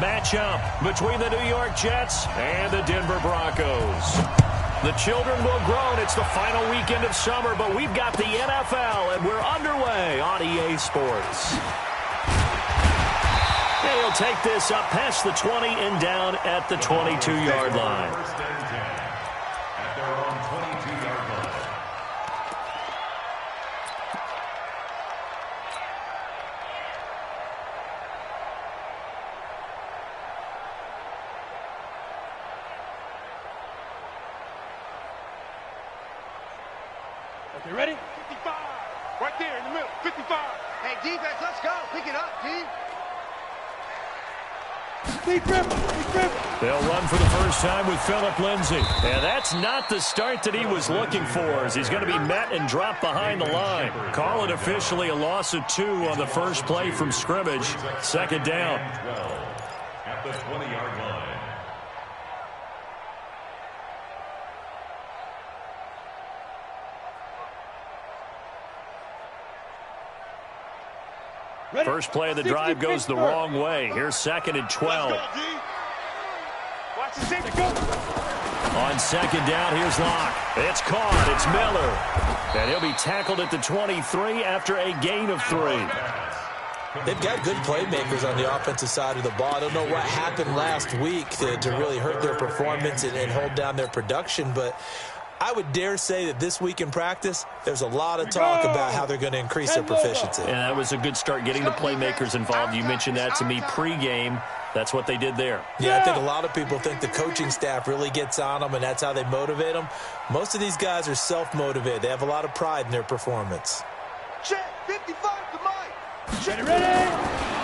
matchup between the New York Jets and the Denver Broncos. The children will groan. It's the final weekend of summer, but we've got the NFL, and we're underway on EA Sports. And he'll take this up past the 20 and down at the 22-yard line. First and 10 at their own 22-yard line. Okay, ready? 55. Right there in the middle. 55. Hey, defense, let's go. Pick it up, D. They'll run for the first time with Phillip Lindsay. And that's not the start that he was looking for, as he's going to be met and dropped behind the line. Call it officially a loss of 2 on the first play from scrimmage. Second down. 12 at the 20-yard line. First play of the drive goes the wrong way. Here's second and 12. Watch the safety go. On second down, here's Locke. It's caught. It's Miller. And he'll be tackled at the 23 after a gain of 3. They've got good playmakers on the offensive side of the ball. I don't know what happened last week to really hurt their performance and hold down their production, but I would dare say that this week in practice, there's a lot of talk about how they're going to increase their proficiency. And that was a good start, getting the playmakers involved. You mentioned that to me pregame. That's what they did there. Yeah, I think a lot of people think the coaching staff really gets on them, and that's how they motivate them. Most of these guys are self-motivated. They have a lot of pride in their performance. Check, 55 to Mike. Ready, ready.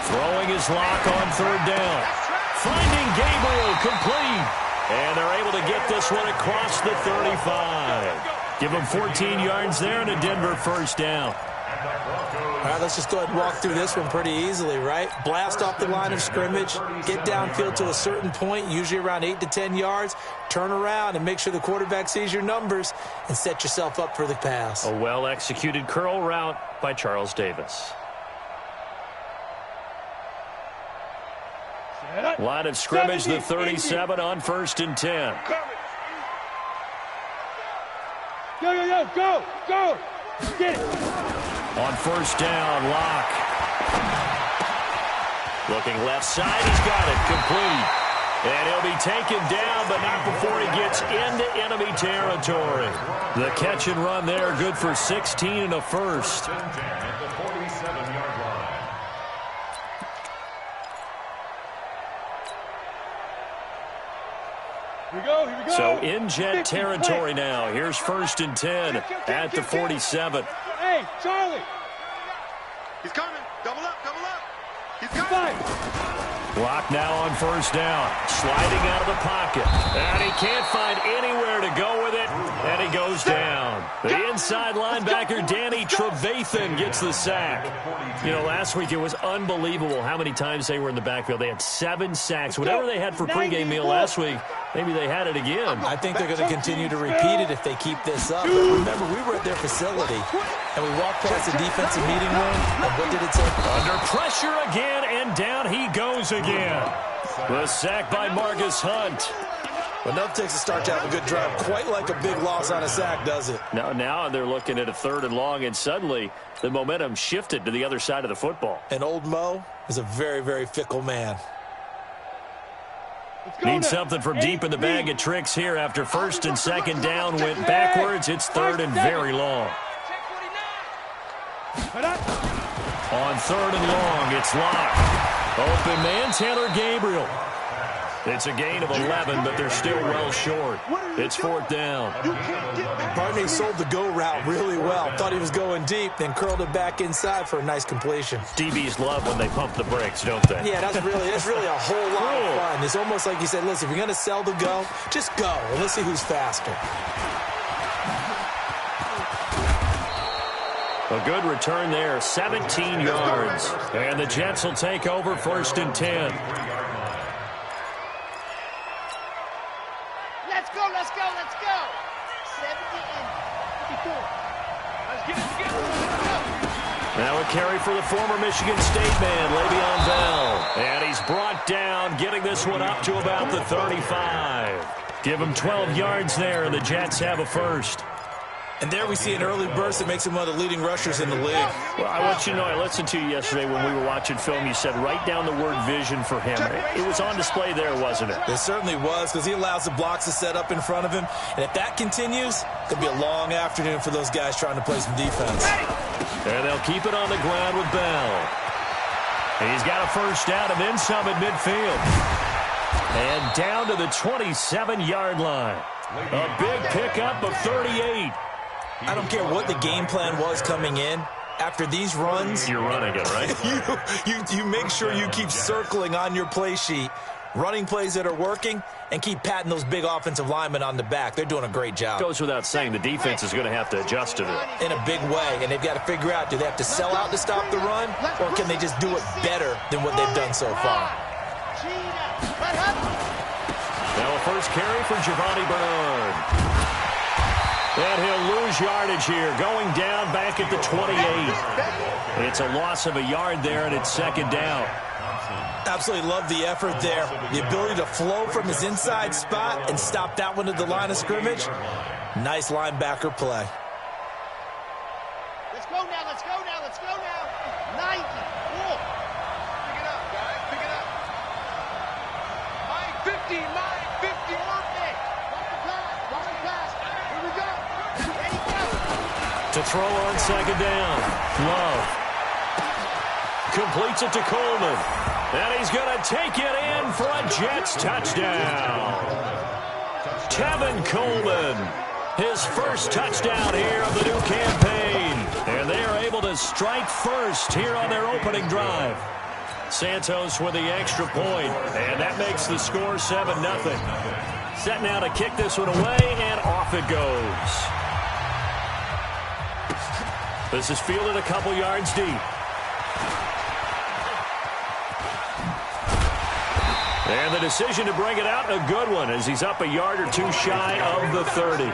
Throwing his lock on third down. Finding Gabriel complete. And they're able to get this one across the 35. Give them 14 yards there and a Denver first down. All right, let's just go ahead and walk through this one pretty easily, right? Blast off the line of scrimmage, get downfield to a certain point, usually around 8 to 10 yards, turn around and make sure the quarterback sees your numbers and set yourself up for the pass. A well-executed curl route by Charles Davis. Line of scrimmage, the 37 on first and 10. Go. Get it. On first down, Locke. Looking left side, he's got it, complete. And he'll be taken down, but not before he gets into enemy territory. The catch and run there, good for 16 and a first. At the 47-yard line. Here we go. So in Jet territory now. Here's first and 10 at the 47. Hey, Charlie. He's coming. Double up. He's coming. Locke now on first down. Sliding out of the pocket. And he can't find anywhere to go with it. And he goes down. The inside linebacker, Danny Trevathan, gets the sack. You know, last week it was unbelievable how many times they were in the backfield. They had 7 sacks. Whatever they had for pregame meal last week, maybe they had it again. I think they're going to continue to repeat it if they keep this up. But remember, we were at their facility, and we walked past the defensive meeting room, and what did it say? Under pressure again, and down he goes again. The sack by Marcus Hunt. Enough takes a start to have a good drive. Quite like a big loss on a sack, does it? Now they're looking at a third and long, and suddenly the momentum shifted to the other side of the football. And old Mo is a very, very fickle man. Need something from deep in the bag of tricks here after first and second down went backwards. It's third and very long. On third and long, it's Locke. Open man, Taylor Gabriel. It's a gain of 11, but they're still well short. It's fourth down. Barney sold the go route really well. Thought he was going deep, then curled it back inside for a nice completion. DBs love when they pump the brakes, don't they? Yeah, that's really a whole lot of fun. It's almost like you said, listen, if you're going to sell the go, just go, and let's see who's faster. A good return there, 17 yards. And the Jets will take over first and 10. Let's go. 70 and 54. Let's get it together. Now a carry for the former Michigan State man, Le'Veon Bell. And he's brought down, getting this one up to about the 35. Give him 12 yards there, and the Jets have a first. And there we see an early burst that makes him one of the leading rushers in the league. Well, I want you to know, I listened to you yesterday when we were watching film. You said write down the word vision for him. It was on display there, wasn't it? It certainly was, because he allows the blocks to set up in front of him. And if that continues, it could be a long afternoon for those guys trying to play some defense. And they'll keep it on the ground with Bell. He's got a first down and then some at midfield. And down to the 27-yard line. A big pickup of 38. I don't care what the game plan was coming in. After these runs, you're running it, right? you make sure you keep circling on your play sheet, running plays that are working, and keep patting those big offensive linemen on the back. They're doing a great job. Goes without saying, the defense is going to have to adjust to it. In a big way, and they've got to figure out, do they have to sell out to stop the run, or can they just do it better than what they've done so far? Now a first carry for Giovanni Bernard. And he'll lose yardage here, going down back at the 28. It's a loss of a yard there, and it's second down. Absolutely love the effort there. The ability to flow from his inside spot and stop that one at the line of scrimmage. Nice linebacker play. Let's go now, let's go now, let's go now. 90, cool. Pick it up, guys, pick it up. My 50, perfect. Watch the pass. Here we go. Ready, go. To throw on second down. Love. Completes it to Coleman. And he's going to take it in for a Jets touchdown. Tevin Coleman, his first touchdown here of the new campaign. And they are able to strike first here on their opening drive. Santos with the extra point, and that makes the score 7-0. Set now to kick this one away, and off it goes. This is fielded a couple yards deep. And the decision to bring it out, a good one, as he's up a yard or two shy of the 30.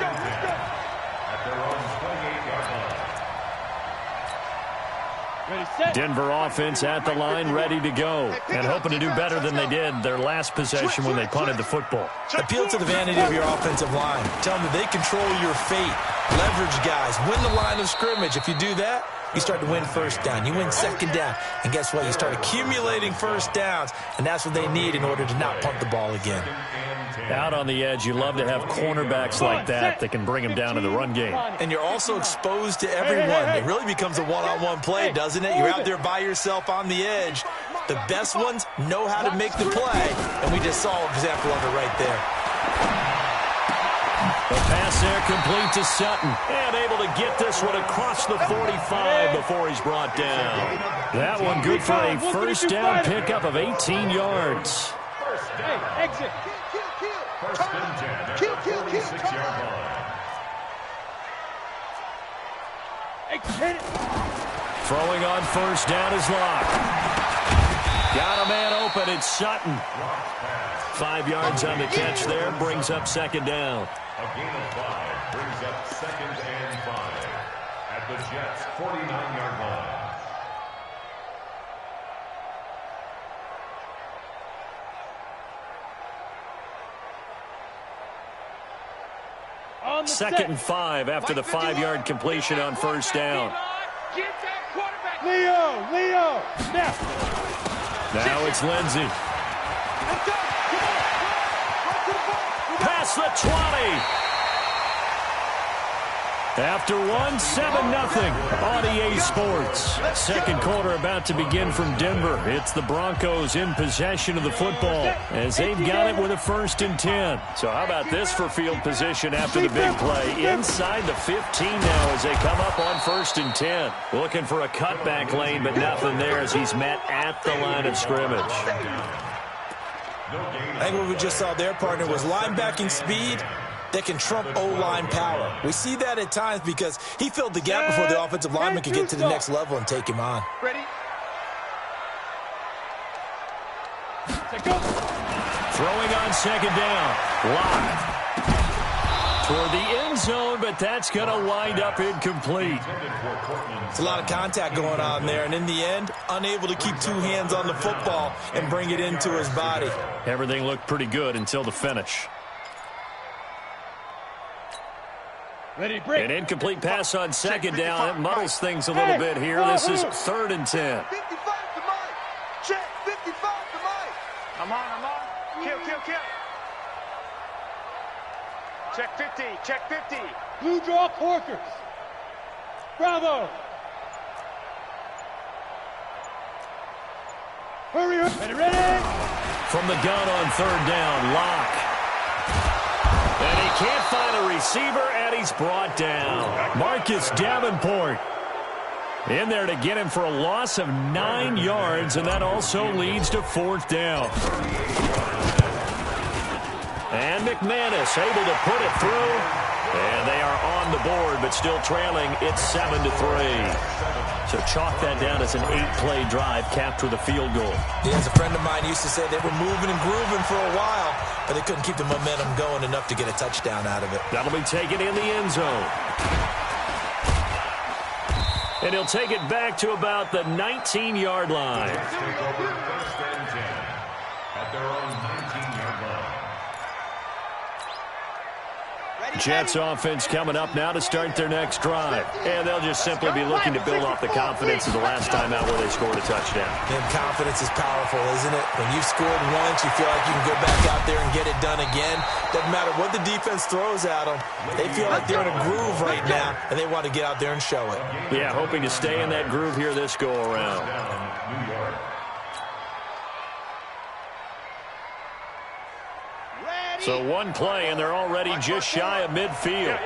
Denver offense at the line, ready to go, and hoping to do better than they did their last possession when they punted the football. Appeal to the vanity of your offensive line. Tell them they control your fate. Leverage guys. Win the line of scrimmage. If you do that, you start to win first down. You win second down. And guess what? You start accumulating first downs, and that's what they need in order to not punt the ball again. Out on the edge, you love to have cornerbacks like that can bring them down in the run game. And you're also exposed to everyone. It really becomes a one-on-one play, doesn't it? You're out there by yourself on the edge. The best ones know how to make the play, and we just saw an example of it right there. The pass there complete to Sutton, and able to get this one across the 45 before he's brought down. That one good for a first down pickup of 18 yards. Hey, exit. First and 10 at the 46-yard line. Hit it. Throwing on first down is Locke. Got a man open, it's Sutton. 5 yards on the catch there, brings up second down. A gain of 5 brings up second and 5 at the Jets' 49-yard line. Second and 5 after the 5-yard completion on first down. Get that quarterback. Leo, snap. Now it's Lindsey. Past the 20. After one, 7-0 on EA Sports. Second quarter about to begin from Denver. It's the Broncos in possession of the football as they've got it with a 1st and 10. So how about this for field position after the big play? Inside the 15 now as they come up on 1st and 10. Looking for a cutback lane, but nothing there as he's met at the line of scrimmage. I think what we just saw there, partner, was linebacking speed that can trump O-line power. We see that at times because he filled the gap before the offensive lineman could get to the next level and take him on. Ready? Throwing on second down. Locke. toward the end zone, but that's going to wind up incomplete. It's a lot of contact going on there, and in the end, unable to keep 2 hands on the football and bring it into his body. Everything looked pretty good until the finish. Ready, break. An incomplete pass on second down. That muddles things a little bit here. This is 3rd and 10. 55 to Mike. Check 55 to Mike. I'm on. Kill. Check 50. Check 50. Blue draw Corkers. Bravo. Hurry up. Ready. From the gun on 3rd down, Locke. And he can't find a receiver, and he's brought down. Marcus Davenport in there to get him for a loss of 9 yards, and that also leads to 4th down. And McManus able to put it through, and they are on the board, but still trailing. It's 7-3. So chalk that down as an 8-play drive capped with a field goal. Yeah, as a friend of mine used to say, they were moving and grooving for a while, but they couldn't keep the momentum going enough to get a touchdown out of it. That'll be taken in the end zone. And he'll take it back to about the 19-yard line. Take over 1st and 10 at their own 19-yard line. Jets offense coming up now to start their next drive. And they'll just simply be looking to build off the confidence of the last time out where they scored a touchdown. And confidence is powerful, isn't it? When you've scored once, you feel like you can go back out there and get it done again. Doesn't matter what the defense throws at them. They feel like they're in a groove right now, and they want to get out there and show it. Yeah, hoping to stay in that groove here this go-around. New York. So 1 play, and they're already just shy of midfield.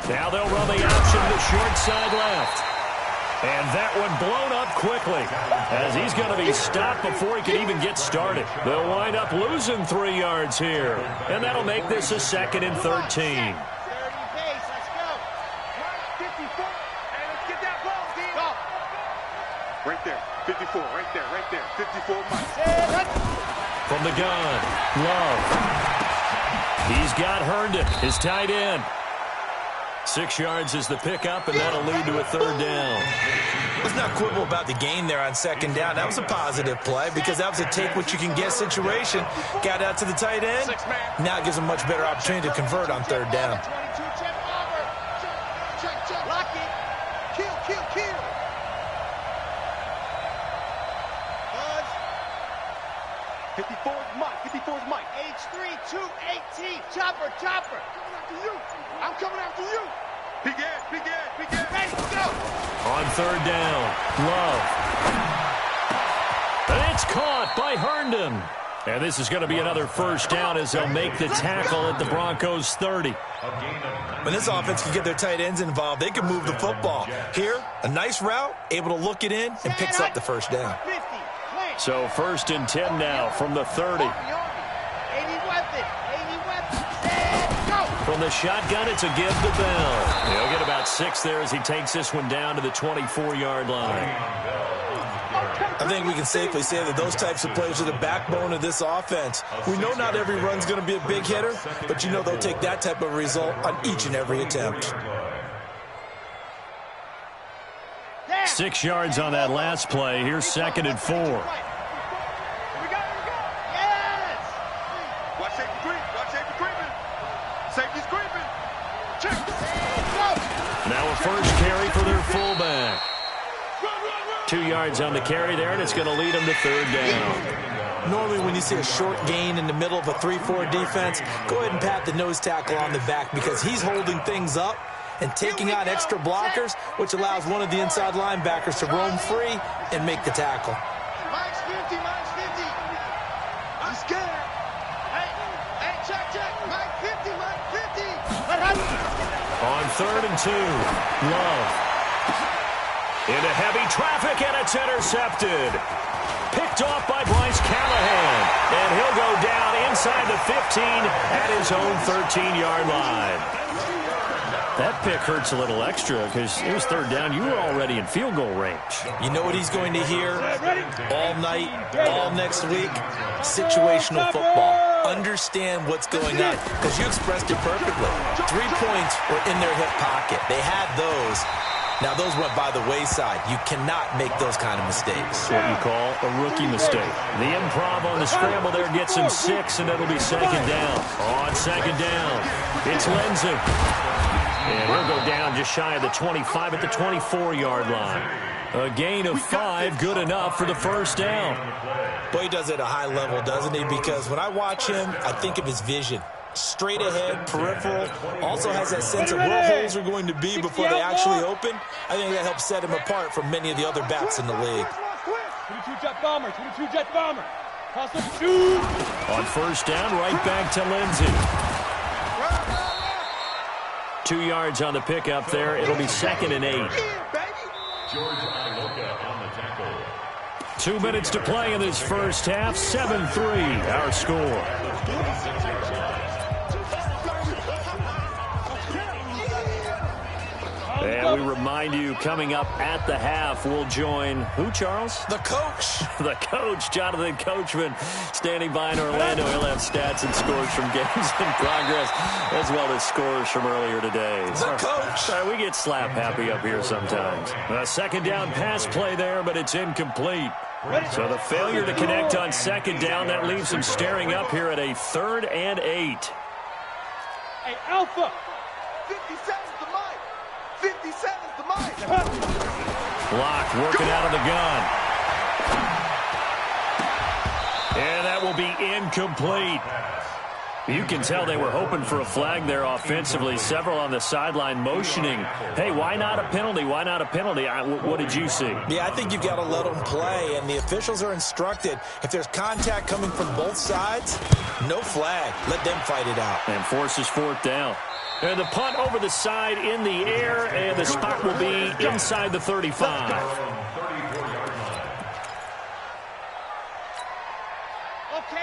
Now they'll run the option to the short side left. And that one blown up quickly, as he's going to be stopped before he can even get started. They'll wind up losing 3 yards here, and that'll make this a 2nd and 13. Right there. 54, right there. 54 Mike. From the gun, Love. He's got Herndon, his tight end. 6 yards is the pickup, and that'll lead to a 3rd down. Let's not quibble about the gain there on 2nd down. That was a positive play because that was a take-what-you-can-get situation. Got out to the tight end. Now it gives him a much better opportunity to convert on 3rd down. 54's Mike. H3, 218. Chopper. I'm coming after you. Big Ed. Ready, go. On 3rd down, Love. And it's caught by Herndon. And this is going to be another 1st down as they'll make the tackle at the Broncos' 30. When this offense can get their tight ends involved, they can move the football. Here, a nice route, able to look it in, and picks up the 1st down. So 1st and 10 now from the 30. 80 weapons. And go. From the shotgun, it's a give to Bell. He'll get about 6 there as he takes this one down to the 24-yard line. I think we can safely say that those types of plays are the backbone of this offense. We know not every run's going to be a big hitter, but you know they'll take that type of result on each and every attempt. 6 yards on that last play. Here's 2nd and 4. Here we go. Yes. Watch safety creeping. Safety's creeping. Check. Now a 1st carry for their fullback. 2 yards on the carry there, and it's going to lead them to 3rd down. Normally when you see a short gain in the middle of a 3-4 defense, go ahead and pat the nose tackle on the back because he's holding things up and taking on extra blockers, which allows one of the inside linebackers to roam free and make the tackle. Mike's 50. I'm scared. Hey, check. Mike 50. On 3rd and 2, Love. Into heavy traffic, and it's intercepted. Picked off by Bryce Callahan. And he'll go down inside the 15 at his own 13-yard line. That pick hurts a little extra because it was 3rd down. You were already in field goal range. You know what he's going to hear all night, all next week? Situational football. understand what's going on, because you expressed it perfectly. 3 points were in their hip pocket. They had those. Now, those went by the wayside. You cannot make those kind of mistakes. What you call a rookie mistake. The improv on the scramble there gets him 6, and it'll be second down. On second down, it's Lindsey. And he'll go down just shy of the 25 at the 24-yard line. A gain of 5, good enough for the first down. Boy, he does it at a high level, doesn't he? Because when I watch him, I think of his vision. Straight ahead, peripheral, also has that sense of where holes are going to be before they actually open. I think that helps set him apart from many of the other backs in the league. 22 jet bomber, 22 jet bomber. Toss up, shoot. On first down, right back to Lindsey. 2 yards on the pickup there. It'll be second and 8. George Iloka on the tackle. 2 minutes to play in this first half. 7-3, our score. And we remind you, coming up at the half, we'll join who, Charles? The coach. The coach, Jonathan Coachman, standing by in Orlando. He'll have stats and scores from games in progress, as well as scores from earlier today. The coach. We get slap happy up here sometimes. A second down pass play there, but it's incomplete. So the failure to connect on second down, that leaves him staring up here at a 3rd and 8. Hey, Alpha. 57's the mic. 57's the mic. Block working out of the gun. And that will be incomplete. You can tell they were hoping for a flag there offensively. Several on the sideline motioning. Hey, why not a penalty? Why not a penalty? What did you see? Yeah, I think you've got to let them play, and the officials are instructed, if there's contact coming from both sides, no flag. Let them fight it out. And forces 4th down. And the punt over the side in the air, and the spot will be inside the 35.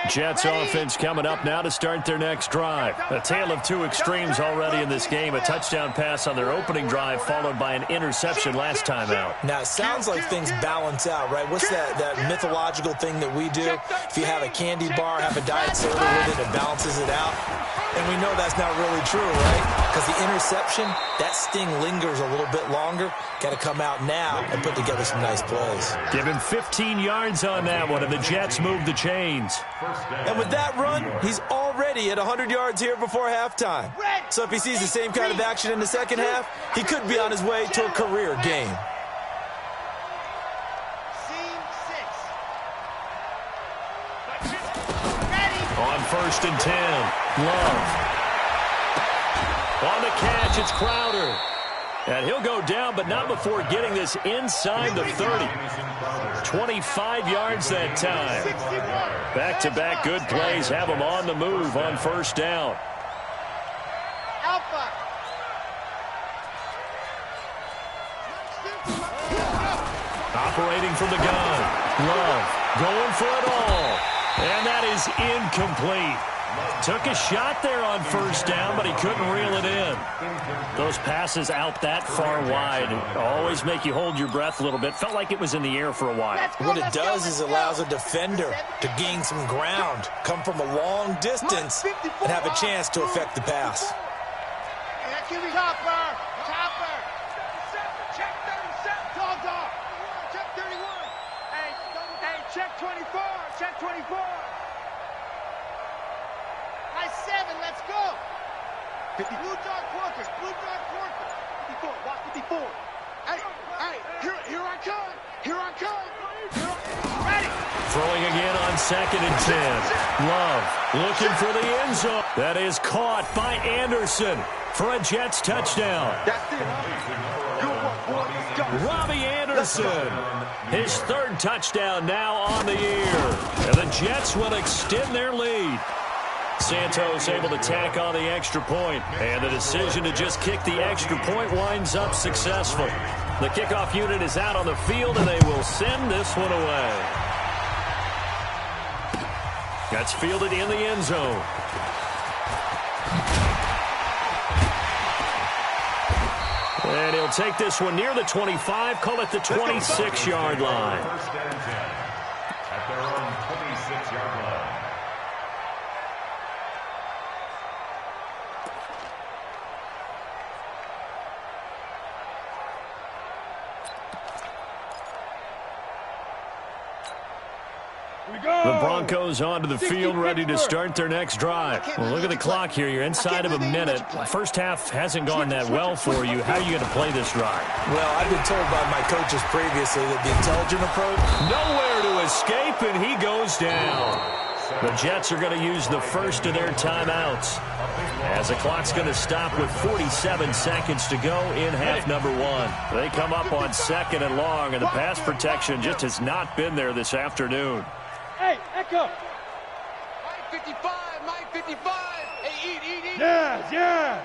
Jets offense coming up now to start their next drive. A tale of 2 extremes already in this game. A touchdown pass on their opening drive, followed by an interception last time out. Now, it sounds like things balance out, right? What's that mythological thing that we do? If you have a candy bar, have a diet soda with it, it balances it out. And we know that's not really true, right? Because the interception, that sting lingers a little bit longer. Got to come out now and put together some nice plays. Give him 15 yards on that one, and the Jets move the chains. And with that run, he's already at 100 yards here before halftime. So if he sees the same kind of action in the second half, he could be on his way to a career game. On 1st and 10, Love. On the catch, it's Crowder. And he'll go down, but not before getting this inside the 30. 25 yards that time. Back-to-back good plays have him on the move on first down. Alpha. Operating from the gun. Love going for it all. And that is incomplete. Took a shot there on first down, but he couldn't reel it in. Those passes out that far wide always make you hold your breath a little bit. Felt like it was in the air for a while. What it does is allows a defender to gain some ground, come from a long distance, and have a chance to affect the pass. Chopper. Chopper. Check 37. Dog dog. Check 31. Hey, check 24. Check 24. High 7, let's go. 50. Blue dog Porker. Blue dog Porker. 54. Watch 54. Hey, here I come. Here I come. Ready. Throwing again on 2nd and 10. Love looking for the end zone. That is caught by Anderson for a Jets touchdown. That's it. Robbie Anderson, his 3rd touchdown now on the year. And the Jets will extend their lead. Santos able to tack on the extra point, and the decision to just kick the extra point winds up successful. The kickoff unit is out on the field, and they will send this one away. That's fielded in the end zone. And he'll take this one near the 25, call it the 26-yard line. First and 10 at their own 26-yard line. The Broncos onto the field, ready to start their next drive. Well, look at the clock here. You're inside of a minute. First half hasn't gone that well for you. How are you going to play this drive? Well, I've been told by my coaches previously that the intelligent approach... Nowhere to escape, and he goes down. The Jets are going to use the first of their timeouts, as the clock's going to stop with 47 seconds to go in half number one. They come up on 2nd and long, and the pass protection just has not been there this afternoon. Hey, Echo. Mike 55, Mike 55. Hey, eat. Yes, yes.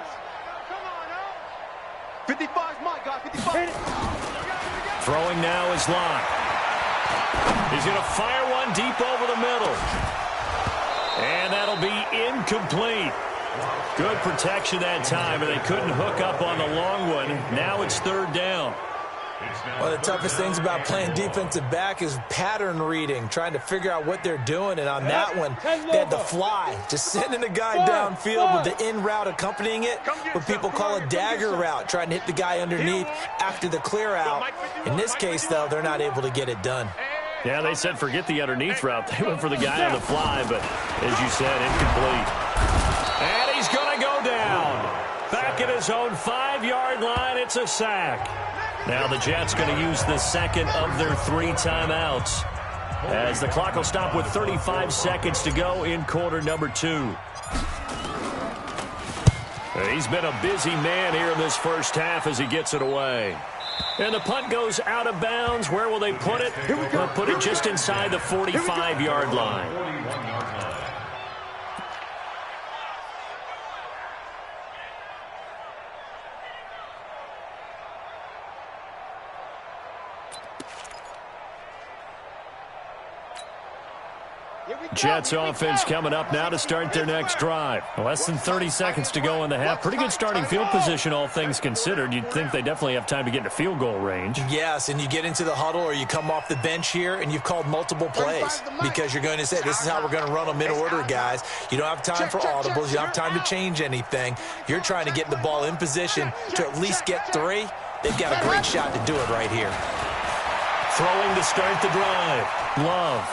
Come on, now. 55's Mike, guys, 55. Hit it. Throwing now is Locke. He's going to fire one deep over the middle. And that'll be incomplete. Good protection that time, and they couldn't hook up on the long one. Now it's 3rd down. One of the toughest things about playing defensive back is pattern reading, trying to figure out what they're doing. And on that one, they had the fly, just sending the guy downfield with the in route accompanying it, what people call a dagger route, trying to hit the guy underneath after the clear out. In this case, though, they're not able to get it done. Yeah, they said forget the underneath route. They went for the guy on the fly, but as you said, incomplete. And he's going to go down. Back at his own 5-yard line, it's a sack. Now the Jets going to use the second of their 3 timeouts, as the clock will stop with 35 seconds to go in quarter number 2. He's been a busy man here in this first half as he gets it away. And the punt goes out of bounds. Where will they put it? They'll put it just inside the 45-yard line. Jets offense coming up now to start their next drive. Less than 30 seconds to go in the half. Pretty good starting field position, all things considered. You'd think they definitely have time to get into field goal range. Yes, and you get into the huddle or you come off the bench here and you've called multiple plays because you're going to say, this is how we're going to run them in order, guys. You don't have time for audibles. You don't have time to change anything. You're trying to get the ball in position to at least get 3. They've got a great shot to do it right here. Throwing to start the drive. Love.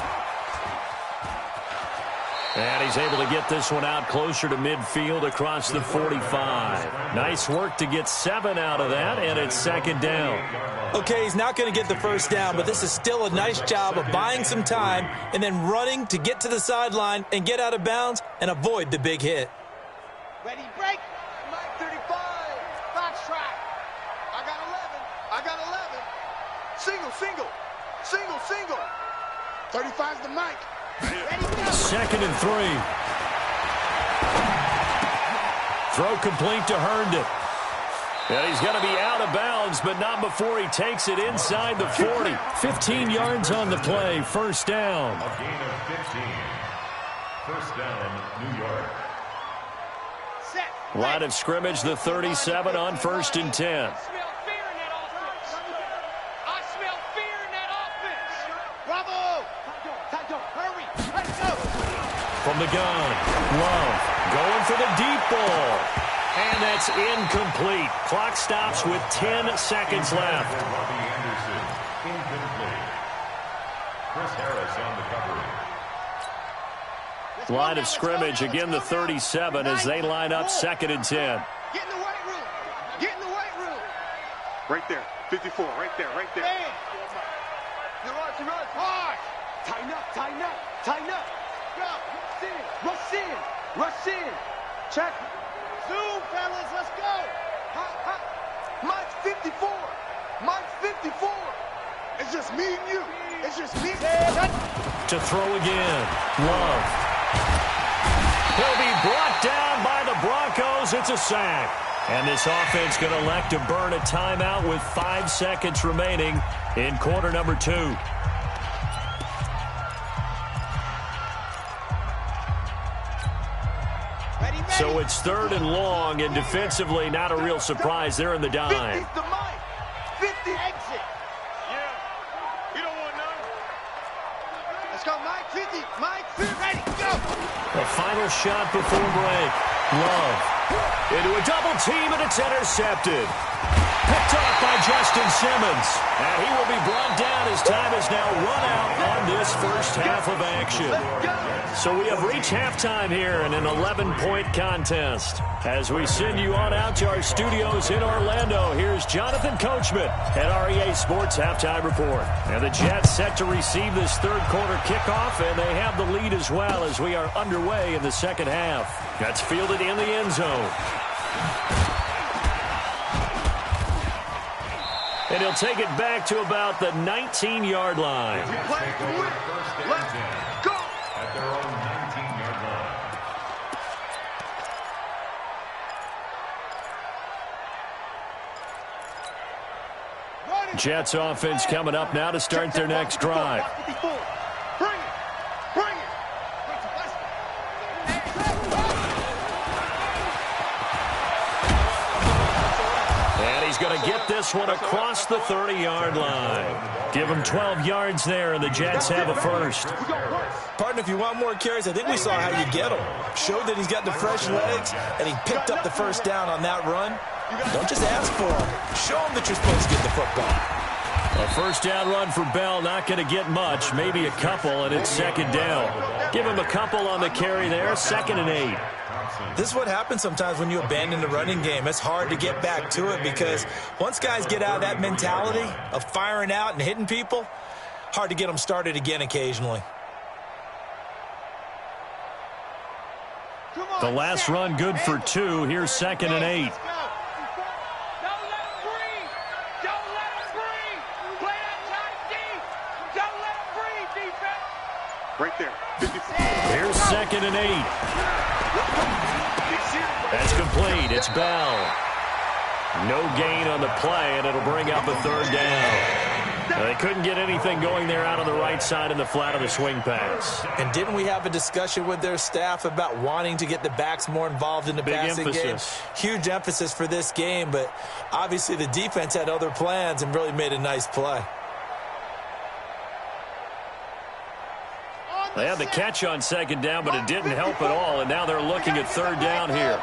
And he's able to get this one out closer to midfield across the 45. Nice work to get 7 out of that, and it's 2nd down. Okay, he's not going to get the first down, but this is still a nice job of buying some time and then running to get to the sideline and get out of bounds and avoid the big hit. Ready, break. Mike 35. Box track. I got 11. Single. 35's the Mike. 2nd and 3. Throw complete to Herndon. And he's going to be out of bounds, but not before he takes it inside the 40. 15 yards on the play. First down. A gain of 15. First down, New York. Line of scrimmage, the 37 on 1st and 10. From the gun, Love going for the deep ball. And that's incomplete. Clock stops with 10 seconds left. Robbie Anderson, incomplete. Chris Harris on the coverage. Line of scrimmage, again the 37 as they line up 2nd and 10. Get in the weight room. Right there. 54. Right there. You rush. Hard. Tighten up. Go. Rush in. Check. Zoom, fellas. Let's go. Mike's 54. It's just me and you. To throw again. Love. He'll be brought down by the Broncos. It's a sack. And this offense going to elect to burn a timeout with 5 seconds remaining in quarter number 2. So it's 3rd and long, and defensively not a real surprise. They're in the dive. 50's the Mike. 50 exit. Yeah. You don't want none. Let's go, Mike. 50. Ready, go. The final shot before break. Love into a double team, and it's intercepted. Picked Picked off by Justin Simmons. And he will be brought down as time is now run out on this first half of action. So we have reached halftime here in an 11-point contest. As we send you on out to our studios in Orlando, here's Jonathan Coachman at REA Sports Halftime Report. And the Jets set to receive this third quarter kickoff, and they have the lead as well as we are underway in the second half. That's fielded in the end zone. And he'll take it back to about the 19-yard line. Play to win. Let's go. At their own 19-yard line. Jets offense coming up now to start their next drive. Bring it. Bring it. And he's going to get this one across the 30-yard line. Give him 12 yards there, and the Jets have a first. Partner, if you want more carries, I think we saw how you get him. Showed that he's got the fresh legs, and he picked up the first down on that run. Don't just ask for him. Show him that you're supposed to get the football. A first down run for Bell, not going to get much, maybe a couple, and it's second down. Give him a couple on the carry there, 2nd and 8. This is what happens sometimes when you abandon the running game. It's hard to get back to it because once guys get out of that mentality of firing out and hitting people, hard to get them started again occasionally. The last run good for 2. Here's 2nd and 8. Right there. Here's 2nd and 8. That's complete. It's Bell. No gain on the play, and it'll bring up a third down. They couldn't get anything going there out on the right side in the flat of the swing pass. And didn't we have a discussion with their staff about wanting to get the backs more involved in the passing game? Huge emphasis for this game, but obviously the defense had other plans and really made a nice play. They had the catch on 2nd down, but it didn't help at all, and now they're looking at 3rd down here.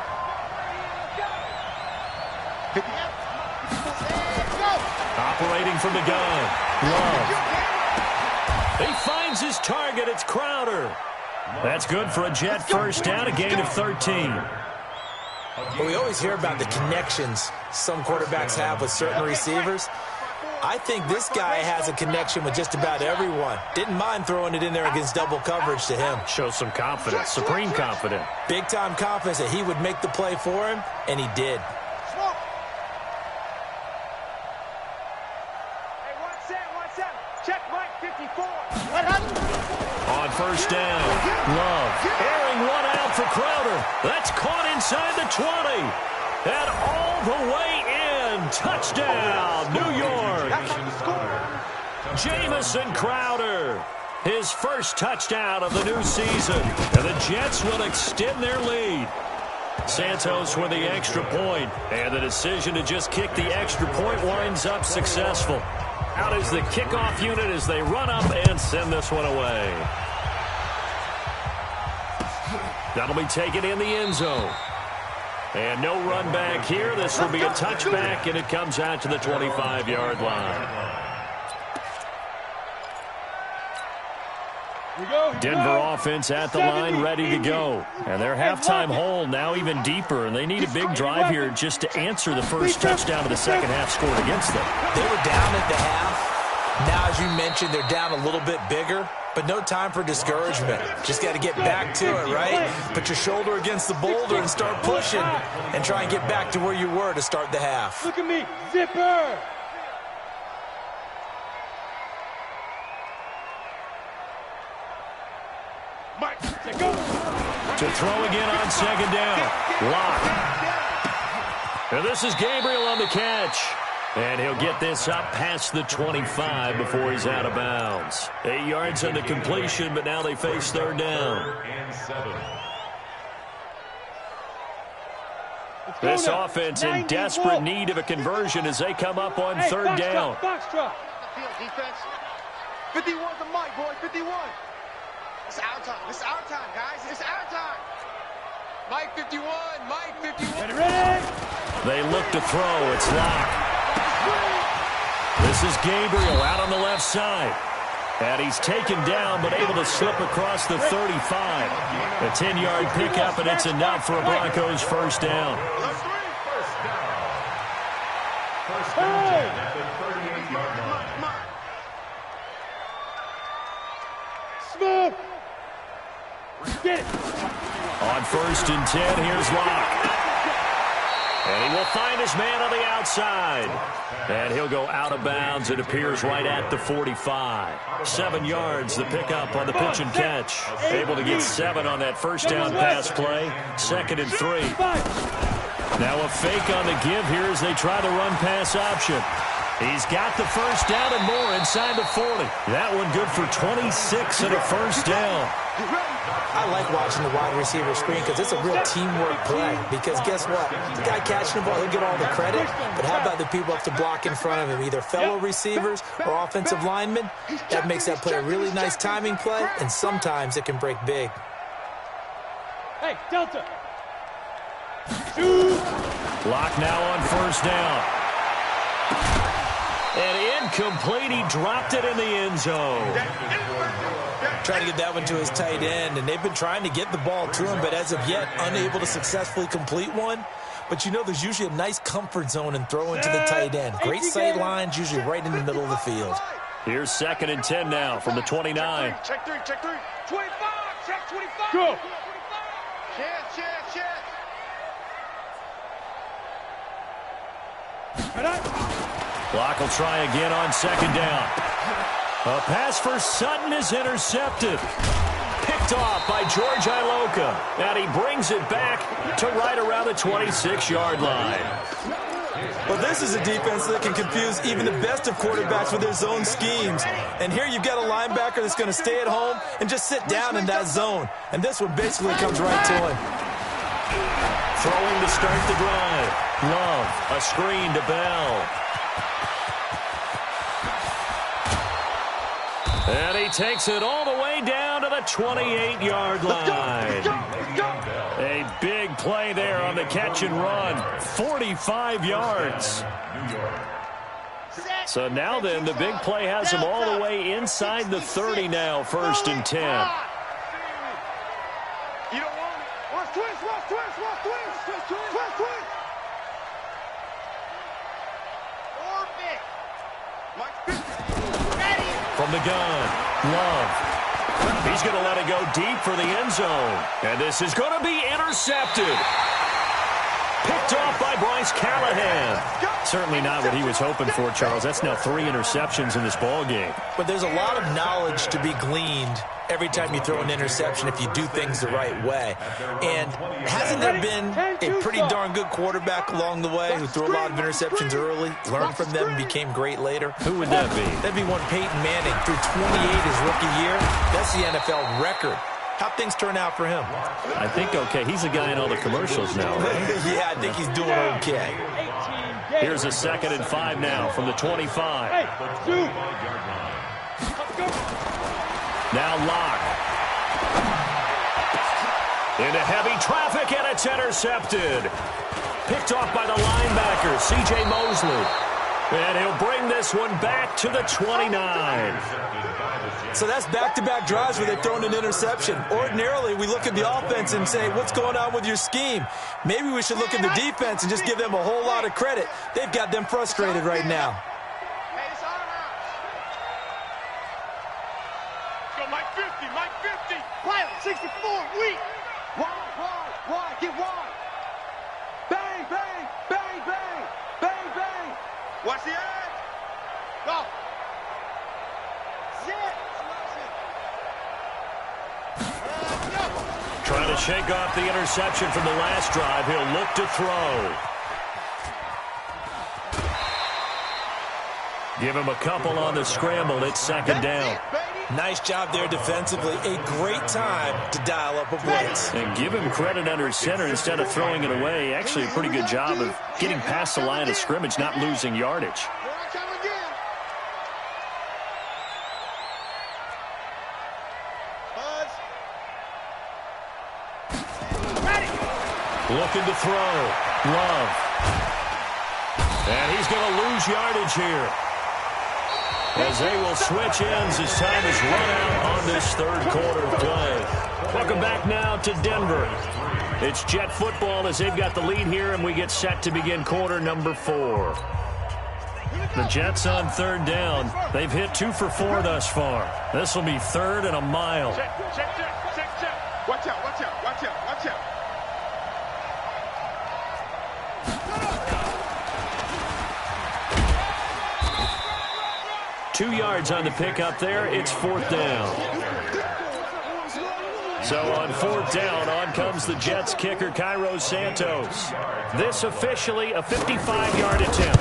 Operating from the gun. Love. He finds his target. It's Crowder. That's good for a Jet first down, a gain of 13. Well, we always hear about the connections some quarterbacks have with certain receivers. I think this guy has a connection with just about everyone. Didn't mind throwing it in there against double coverage to him. Shows some confidence, supreme confidence. Big-time confidence that he would make the play for him, and he did. Hey, 1-7. Check Mike 54. On first down, Love. Airing one out for Crowder. That's caught inside the 20. And all the way in. Touchdown, New York. Jamison Crowder. His first touchdown of the new season. And the Jets will extend their lead. Santos with the extra point. And the decision to just kick the extra point winds up successful. Out is the kickoff unit as they run up and send this one away. That'll be taken in the end zone. And no run back here. This will be a touchback, and it comes out to the 25-yard line. Denver offense at the line, ready to go. And their halftime hole now even deeper, and they need a big drive here just to answer the first touchdown of the second half scored against them. They were down at the half. Now, as you mentioned, they're down a little bit bigger, but no time for discouragement. Just got to get back to it, right? Put your shoulder against the boulder and start pushing and try and get back to where you were to start the half. Look at me, zipper! Mike, To throw again on second down. Lock. And this is Gabriel on the catch. And he'll get this up past the 25 before he's out of bounds. 8 yards on the completion, but now they face third down. This offense in desperate need of a conversion as they come up on third down. Defense. 51's the mic, boy. 51. It's our time. It's our time, guys. It's our time. Mike 51. Mike 51. Ready? They look to throw. It's locked. This is Gabriel out on the left side. And he's taken down, but able to slip across the 35. A 10-yard pickup, and it's enough for a Broncos first down. First and 10 at the 38-yard line. Smith! Get it! On first and 10, here's Locke. And he will find his man on the outside. And he'll go out of bounds. It appears right at the 45. 7 yards, the pickup on the pitch and catch. Able to get 7 on that first down pass play. 2nd and 3. Now a fake on the give here as they try the run-pass option. He's got the first down and more inside the 40. That one good for 26 and a first down. I like watching the wide receiver screen because it's a real teamwork play. Because guess what? The guy catching the ball, he'll get all the credit. But how about the people up to block in front of him, either fellow receivers or offensive linemen? That makes that play a really nice timing play, and sometimes it can break big. Hey, Delta! Clock now on first down. And incomplete. He dropped it in the end zone. Trying to get that one to his tight end, and they've been trying to get the ball to him, but as of yet, unable to successfully complete one. But you know, there's usually a nice comfort zone in throwing to the tight end. Great sight lines, usually right in the middle of the field. Here's 2nd and 10 now from the 29. Check 3, check 3. 25, check 25. Go! Chance, chance, chance. Clock will try again on 2nd down. A pass for Sutton is intercepted. Picked off by George Iloka. And he brings it back to right around the 26-yard line. Well, this is a defense that can confuse even the best of quarterbacks with their zone schemes. And here you've got a linebacker that's going to stay at home and just sit down in that zone. And this one basically comes right to him. Throwing to start the drive. Love, a screen to Bell. And he takes it all the way down to the 28-yard line. A big play there on the catch and run. 45 yards. So now then, the big play has him all the way inside the 30 now, 1st and 10. You don't want it. Watch twist, watch twist, watch twist, twist, twist, twist, twist. Orbit. Mike 50. Ready. From the gun, Love. He's going to let it go deep for the end zone. And this is going to be intercepted. Picked off by Bryce Callahan. Certainly not what he was hoping for, Charles. That's now 3 interceptions in this ball game. But there's a lot of knowledge to be gleaned every time you throw an interception if you do things the right way. And hasn't there been a pretty darn good quarterback along the way who threw a lot of interceptions early, learned from them, and became great later? Who would that be? That'd be one Peyton Manning. Threw 28 his rookie year. That's the NFL record. How'd things turn out for him? I think okay. He's a guy in all the commercials now, right? Yeah, I think he's doing okay. Here's a 2nd and 5 now from the 25. Hey, shoot! Now Locke. Into heavy traffic, and it's intercepted. Picked off by the linebacker, C.J. Mosley. And he'll bring this one back to the 29. So that's back-to-back drives where they've thrown an interception. Ordinarily, we look at the offense and say, what's going on with your scheme? Maybe we should look at the defense and just give them a whole lot of credit. They've got them frustrated right now. Hey, it's on out. Go, Mike 50, Mike 50. Pilot 64, weak. Wide, get wide. Bang, bang, bang, bang, bang, bang. Watch the edge. Go. Trying to shake off the interception from the last drive. He'll look to throw. Give him a couple on the scramble. It's 2nd down. Nice job there defensively. A great time to dial up a blitz. And give him credit under center instead of throwing it away. Actually, a pretty good job of getting past the line of scrimmage, not losing yardage. Here I come again. Buzz. Looking to throw. Love. And he's going to lose yardage here, as they will switch ends as time is run out on this third quarter of play. Welcome back now to Denver. It's Jet football as they've got the lead here, and we get set to begin quarter number 4. The Jets on third down. They've hit 2 for 4 thus far. This will be 3rd and a mile. Check. Watch out. 2 yards on the pickup there. It's 4th down. So on 4th down, on comes the Jets kicker, Cairo Santos. This officially a 55-yard attempt.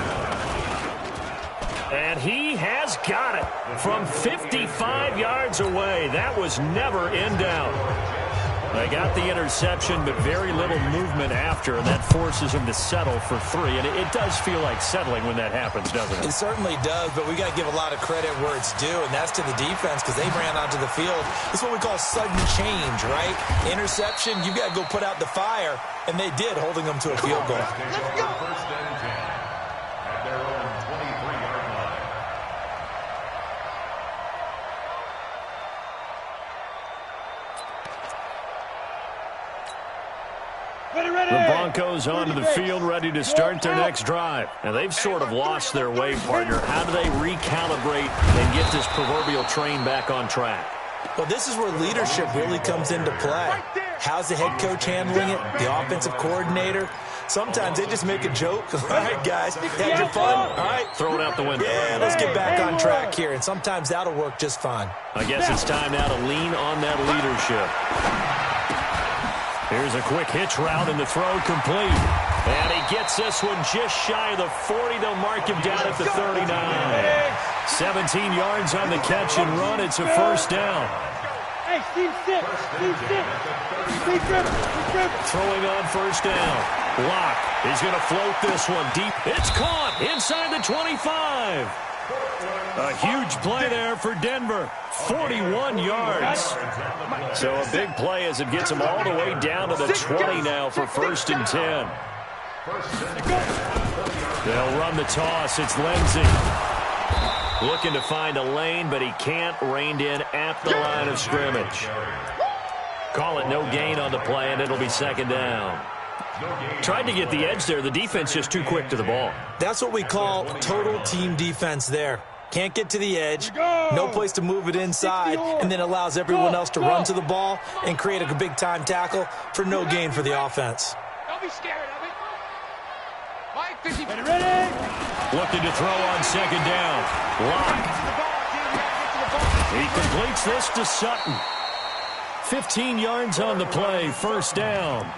And he has got it from 55 yards away. That was never in doubt. They got the interception, but very little movement after, and that forces him to settle for 3. And it does feel like settling when that happens, doesn't it? It certainly does, but we got to give a lot of credit where it's due, and that's to the defense because they ran onto the field. It's what we call sudden change, right? Interception, you got to go put out the fire, and they did, holding them to a field goal. Let's go. First and 10 at their own 23-yard line. The Broncos onto the field, ready to start their next drive. And they've sort of lost their way, partner. How do they recalibrate and get this proverbial train back on track? Well, this is where leadership really comes into play. How's the head coach handling it? The offensive coordinator? Sometimes they just make a joke. All right, guys, had your fun? All right. Throw it out the window. Yeah, let's get back on track here. And sometimes that'll work just fine. I guess it's time now to lean on that leadership. Here's a quick hitch route, and the throw complete. And he gets this one just shy of the 40. They'll mark him down at the 39. 17 yards on the catch and run. It's a first down. Hey, Steve, sit. Throwing on first down. Block. He's going to float this one deep. It's caught inside the 25. A huge play there for Denver. 41 yards. So a big play as it gets them all the way down to the 20 now for 1st and 10. They'll run the toss. It's Lindsey. Looking to find a lane, but he can't. Reined in at the line of scrimmage. Call it no gain on the play, and it'll be 2nd down. Tried to get the edge there. The defense just too quick to the ball. That's what we call total team defense there. Can't get to the edge, no place to move it inside, and then allows everyone else to run to the ball and create a big-time tackle for no gain for the offense. Don't be scared of it. Mike, 50. Ready? Looking to throw on 2nd down. Lock. He completes this to Sutton. 15 yards on the play, 1st down.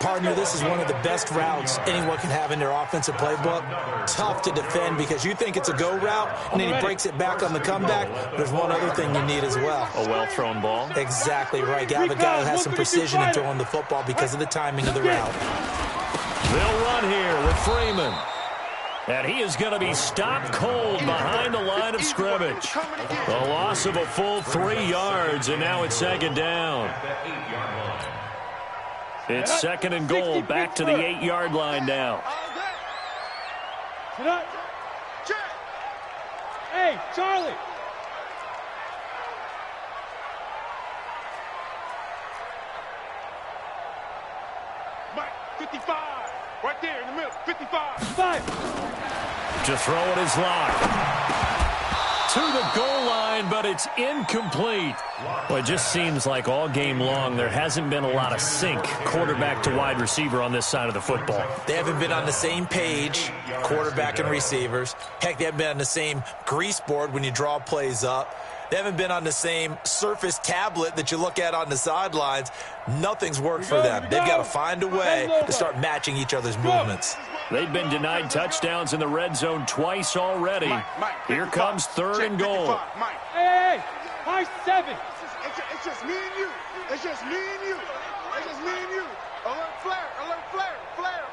Partner, this is one of the best routes anyone can have in their offensive playbook. Tough to defend because you think it's a go route, and then he breaks it back on the comeback. There's one other thing you need as well. A well-thrown ball? Exactly right. You have a guy who has some precision in throwing the football because of the timing of the route. They'll run here with Freeman. And he is going to be stopped cold behind the line of scrimmage. A loss of a full 3 yards, and now it's 2nd down. It's 2nd and goal, back to the 8-yard line now. Hey, Charlie. Mike, 55. Right there in the middle, 55. 5. To throw it is locked. To the goal line, but it's incomplete. Well, it just seems like all game long there hasn't been a lot of sync quarterback to wide receiver on this side of the football. They haven't been on the same page, quarterback and receivers. Heck, they haven't been on the same grease board when you draw plays up. They haven't been on the same Surface tablet that you look at on the sidelines. Nothing's worked for them. They've got to find a way to start matching each other's movements. They've been denied touchdowns in the red zone twice already. Here comes 3rd and goal. Hey, high 7. It's just me and you. It's just me and you. It's just me and you. Alert flare, flare.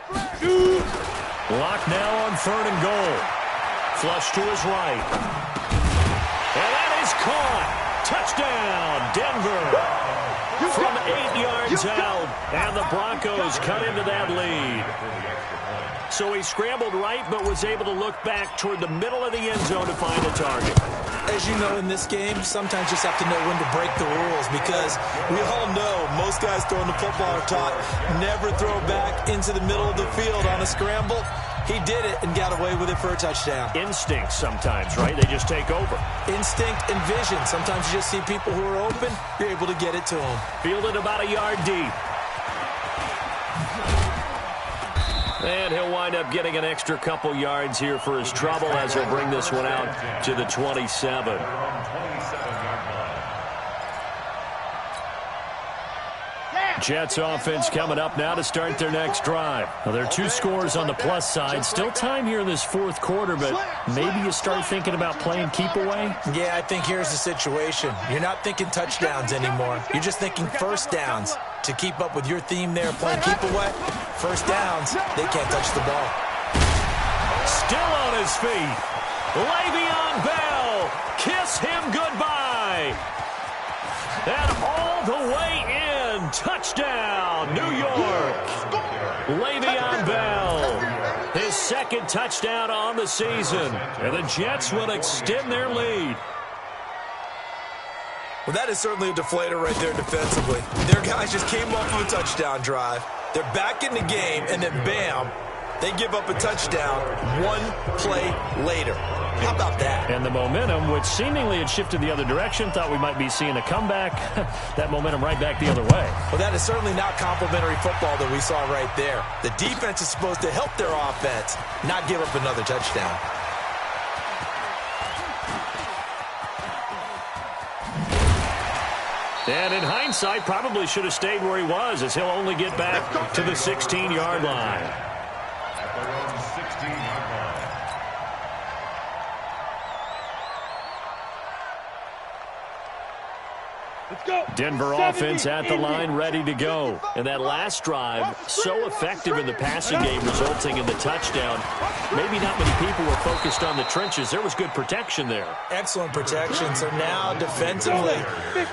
Lock now on 3rd and goal. Flush to his right. And that is caught. Touchdown, Denver. From 8 yards out. And the Broncos cut into that lead. So he scrambled right, but was able to look back toward the middle of the end zone to find a target. As you know, in this game, sometimes you just have to know when to break the rules, because we all know most guys throwing the football are taught never throw back into the middle of the field on a scramble. He did it and got away with it for a touchdown. Instinct sometimes, right? They just take over. Instinct and vision. Sometimes you just see people who are open, you're able to get it to them. Fielded about a yard deep. And he'll wind up getting an extra couple yards here for his trouble as he'll bring this one out to the 27. Jets offense coming up now to start their next drive. Now, there are 2 scores on the plus side. Still time here in this fourth quarter, but maybe you start thinking about playing keep away? Yeah, I think here's the situation. You're not thinking touchdowns anymore. You're just thinking first downs. To keep up with your theme there, playing keep away, first downs, they can't touch the ball. Still on his feet. Le'Veon Bell, kiss him goodbye. And all the way in, touchdown, New York. Le'Veon Bell, his second touchdown on the season. And the Jets will extend their lead. Well, that is certainly a deflator right there defensively. Their guys just came off of a touchdown drive. They're back in the game, and then bam, they give up a touchdown 1 play later. How about that? And the momentum, which seemingly had shifted the other direction, thought we might be seeing a comeback. That momentum right back the other way. Well, that is certainly not complimentary football that we saw right there. The defense is supposed to help their offense, not give up another touchdown. And in hindsight, probably should have stayed where he was, as he'll only get back to the 16-yard line. At their own 16-yard line. Let's go. Denver offense at the line, ready to go. And that last drive, so effective in the passing game, resulting in the touchdown. Maybe not many people were focused on the trenches. There was good protection there. Excellent protection. So now, defensively,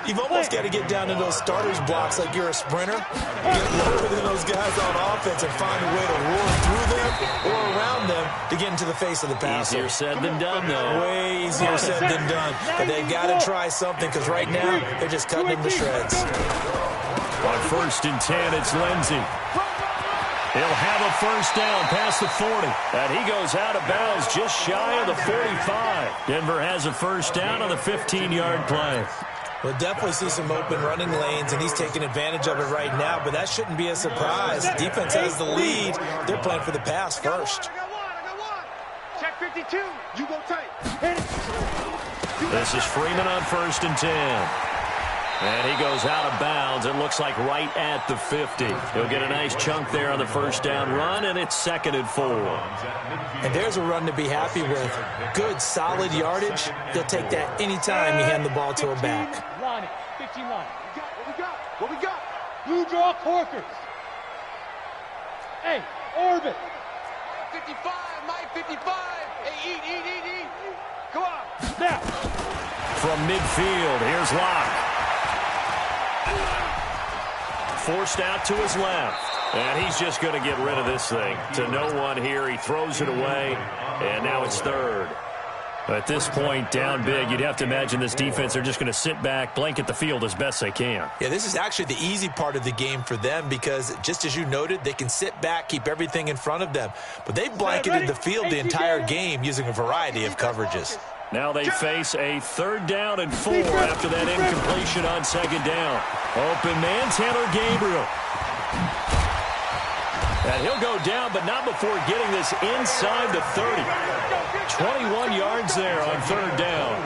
you've almost got to get down to those starters blocks like you're a sprinter. Get lower than those guys on offense and find a way to roar through them or around them to get into the face of the passer. Easier said than done, though. Way easier said than done. But they've got to try something, because right now, they're just cutting him to shreds. On 1st and 10, it's Lindsey. He'll have a first down past the 40. And he goes out of bounds just shy of the 45. Denver has a first down on the 15-yard play. We'll definitely see some open running lanes, and he's taking advantage of it right now, but that shouldn't be a surprise. Defense has the lead. They're playing for the pass first. I got one. Check 52. You go tight. This is Freeman on 1st and 10. And he goes out of bounds. It looks like right at the 50. He'll get a nice chunk there on the first down run, and it's 2nd and 4. And there's a run to be happy with. Good, solid yardage. They'll take that anytime you hand the ball to a back. Line it. 15 line. What we got? What we got? Blue draw corkers. Hey, orbit. 55, Mike, 55. Hey, eat. Come on. Now. From midfield, here's Locke. Forced out to his left. And he's just going to get rid of this thing. To no one here. He throws it away. And now it's 3rd. At this point, down big, you'd have to imagine this defense are just going to sit back, blanket the field as best they can. Yeah, this is actually the easy part of the game for them, because just as you noted, they can sit back, keep everything in front of them. But they've blanketed the field the entire game using a variety of coverages. Now they face a 3rd down and 4 after that incompletion on 2nd down. Open man, Tanner Gabriel. And he'll go down, but not before getting this inside the 30. 21 yards there on 3rd down.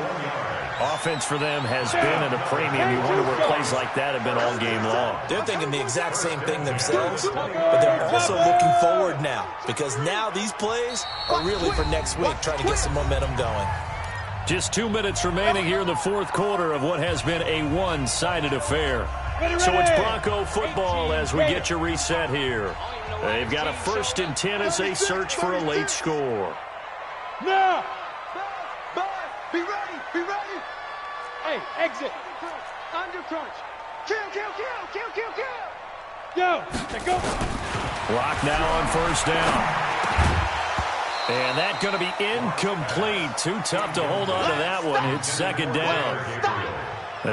Offense for them has been at a premium. You wonder where plays like that have been all game long. They're thinking the exact same thing themselves, but they're also looking forward now, because now these plays are really for next week, trying to get some momentum going. Just 2 minutes remaining here in the 4th quarter of what has been a one-sided affair. So it's Bronco football as we get you reset here. They've got a 1st and 10 as they search for a late score. Now. Be ready. Hey, exit. Under crunch. Kill. Go. Let go. Clock now on first down. And that's going to be incomplete. Too tough to hold on to that one. It's second down.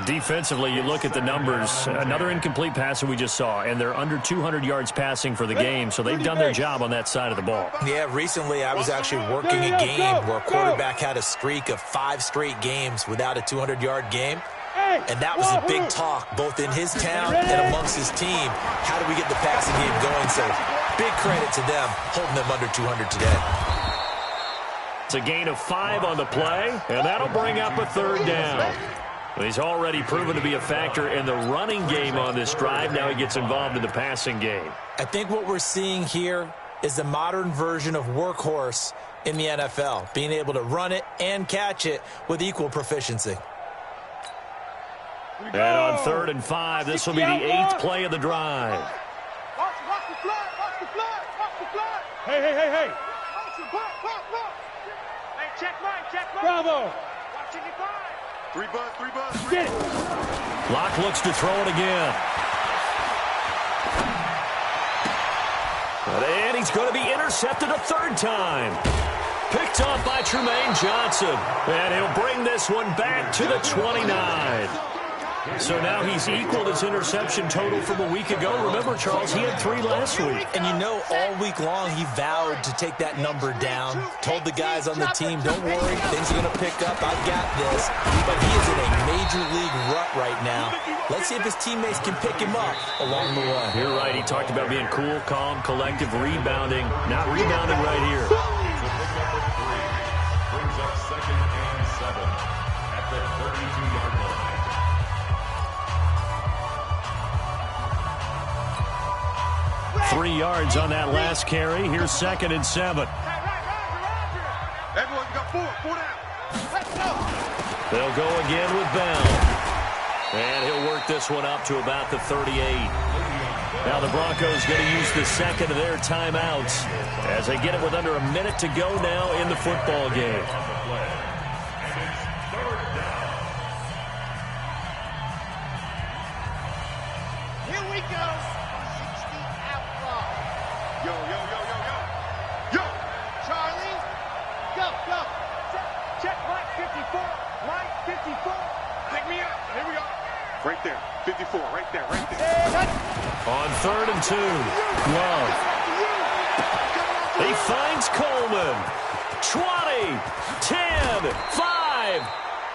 Defensively, you look at the numbers. Another incomplete pass that we just saw, and they're under 200 yards passing for the game, so they've done their job on that side of the ball. Yeah, recently I was actually working a game where a quarterback had a streak of 5 straight games without a 200-yard game. And that was a big talk, both in his town and amongst his team. How do we get the passing game going? So big credit to them, holding them under 200 today. It's a gain of 5 on the play, and that'll bring up a third down. He's already proven to be a factor in the running game on this drive. Now he gets involved in the passing game. I think what we're seeing here is the modern version of workhorse in the NFL, being able to run it and catch it with equal proficiency. And on 3rd and 5, this will be the 8th play of the drive. Watch the flag. Watch the flag. Watch the flag. Hey. Look. Hey, check mine. Bravo. Watching your flag. 3 bucks. Get it. Locke looks to throw it again. And he's going to be intercepted a 3rd time. Picked off by Tremaine Johnson. And he'll bring this one back to the 29. So now he's equaled his interception total from a week ago. Remember, Charles, he had 3 last week. And you know, all week long he vowed to take that number down. Told the guys on the team, don't worry, things are going to pick up. I've got this. But he is in a major league rut right now. Let's see if his teammates can pick him up along the way. You're right. He talked about being cool, calm, collective, rebounding. Not rebounding right here. So pick number 3 brings up 2nd and 7 at the 32-yard line. 3 yards on that last carry. Here's 2nd and 7. Everyone got 4 down. Let's go. They'll go again with Bell. And he'll work this one up to about the 38. Now the Broncos going to use the 2nd of their timeouts as they get it with under a minute to go now in the football game. Here we go. 60 outlaw. Yo. Charlie. Go. Check Mike 54. Mike 54. Pick me up. Here we go. Right there. 54. Right there. On 3rd and 2. Love. He finds Coleman. 20, 10, 5.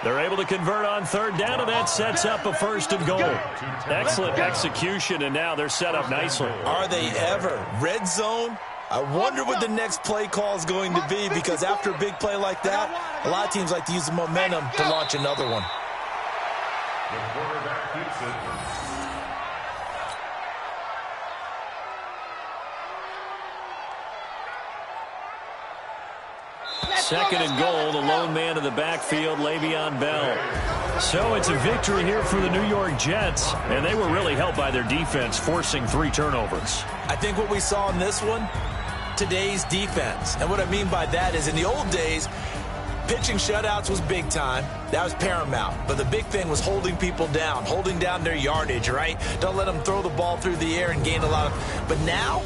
They're able to convert on 3rd down, and that sets up a 1st and goal. Excellent execution, and now they're set up nicely. Are they ever? Red zone? I wonder what the next play call is going to be, because after a big play like that, a lot of teams like to use the momentum to launch another one. The quarterback keeps it. Second and goal, the lone man in the backfield, Le'Veon Bell. So it's a victory here for the New York Jets, and they were really helped by their defense, forcing 3 turnovers. I think what we saw in this one, today's defense. And what I mean by that is in the old days, pitching shutouts was big time. That was paramount. But the big thing was holding people down, holding down their yardage, right? Don't let them throw the ball through the air and gain a lot of... But now,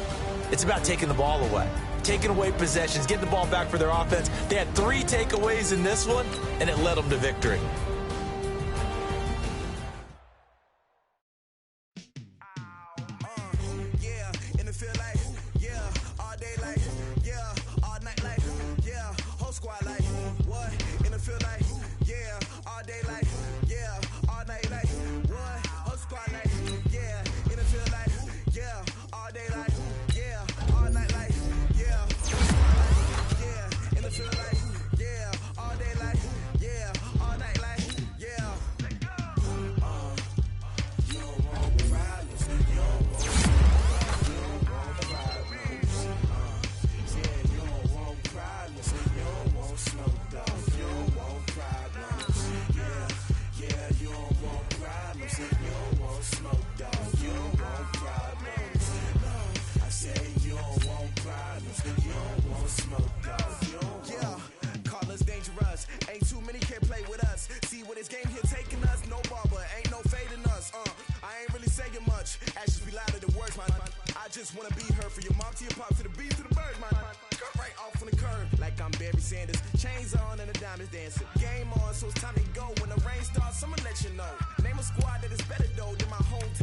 it's about taking the ball away. Taking away possessions, getting the ball back for their offense. They had 3 takeaways in this one, and it led them to victory. Actions be louder than words. words, man. I just wanna be her from your mom to your pop to the beat to the birds, man. Cut right off on the curb like I'm Barry Sanders. Chains on and the diamonds dancing. Game on, so it's time to go. When the rain starts, I'ma let you know. Name a squad that is better though than my hometown.